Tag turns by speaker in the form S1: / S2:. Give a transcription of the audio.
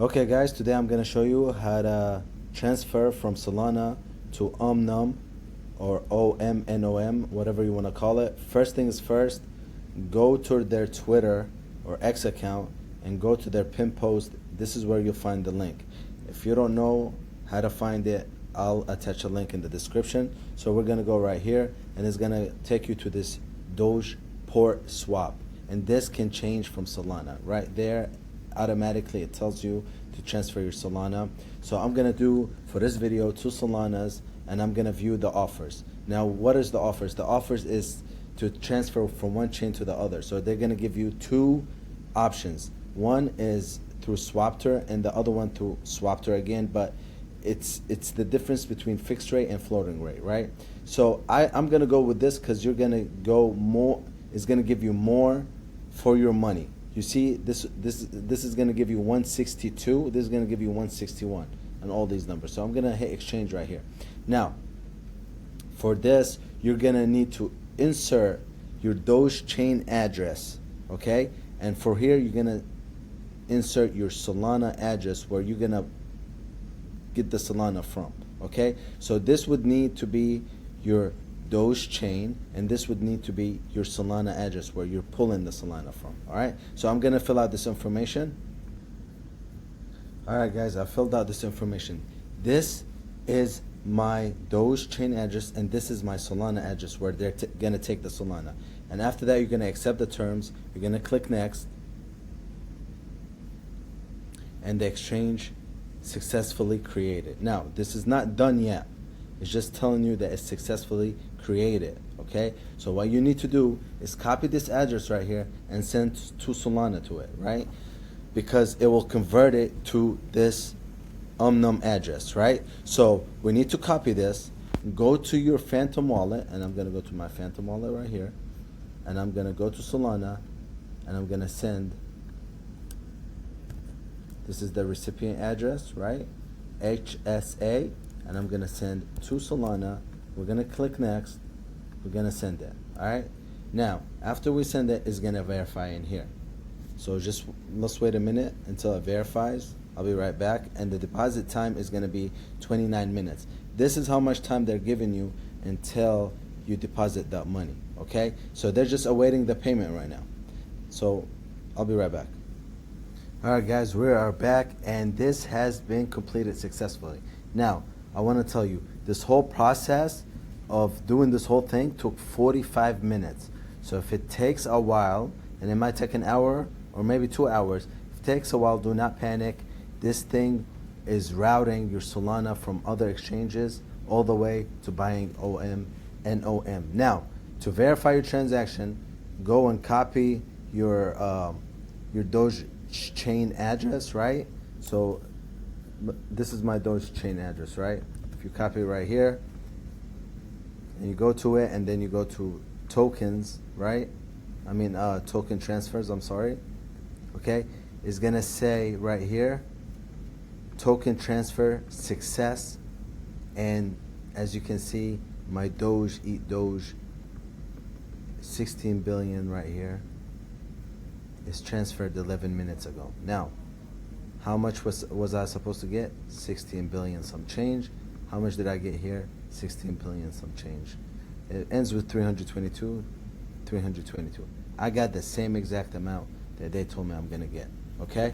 S1: Okay guys, today I'm going to show you how to transfer from Solana to OMNOM or OMNOM, whatever you want to call it. First thing is first, go to their Twitter or X account and go to their pin post. This is where you'll find the link. If you don't know how to find it, I'll attach a link in the description. So we're going to go right here and it's going to take you to this DOGE port swap. And this can change from Solana. Right there, automatically it tells you to transfer your Solana. So I'm gonna do for this video 2 Solanas and I'm gonna view the offers. Now what is the offers? The offers is to transfer from one chain to the other. So they're gonna give you 2 options. One is through Swapter and the other one through Swapter again, but it's the difference between fixed rate and floating rate, right? So I'm gonna go with this because you're gonna go more, it's gonna give you more for your money. You see, this is going to give you 162. This is going to give you 161 and all these numbers. So I'm going to hit exchange right here. Now, for this, you're going to need to insert your Doge chain address, okay? And for here, you're going to insert your Solana address where you're going to get the Solana from, okay? So this would need to be your Doge chain, and this would need to be your Solana address where you're pulling the Solana from. All right, so I'm gonna fill out this information. All right guys, I filled out this information. This is my Doge chain address and this is my Solana address where they're gonna take the Solana. And after that, you're gonna accept the terms, you're gonna click next, and the exchange successfully created. Now this is not done yet. It's just telling you that it's successfully created, okay? So what you need to do is copy this address right here and send 2 Solana to it, right? Because it will convert it to this OMNOM address, right? So we need to copy this, go to your Phantom wallet, and I'm gonna go to my Phantom wallet right here, and I'm gonna go to Solana, and I'm gonna send, this is the recipient address, right? HSA, and I'm gonna send 2 Solana. We're gonna click next. We're gonna send it. All right. Now, after we send it, it's gonna verify in here. So just let's wait a minute until it verifies. I'll be right back. And the deposit time is gonna be 29 minutes. This is how much time they're giving you until you deposit that money. Okay. So they're just awaiting the payment right now. So I'll be right back. All right, guys, we are back, and this has been completed successfully. Now, I want to tell you, this whole process of doing this whole thing took 45 minutes. So if it takes a while, and it might take an hour or maybe 2 hours, if it takes a while, do not panic. This thing is routing your Solana from other exchanges all the way to buying OMNOM. Now, to verify your transaction, go and copy your Doge chain address, right? So this is my Doge chain address, right? If you copy it right here, and you go to it, and then you go to tokens, right? I mean, token transfers, I'm sorry. Okay, it's gonna say right here, token transfer success, and as you can see, my Doge, eat Doge, 16 billion right here, is transferred 11 minutes ago. Now, how much was I supposed to get? 16 billion some change. How much did I get here? 16 billion some change. It ends with 322. I got the same exact amount that they told me I'm gonna get. Okay?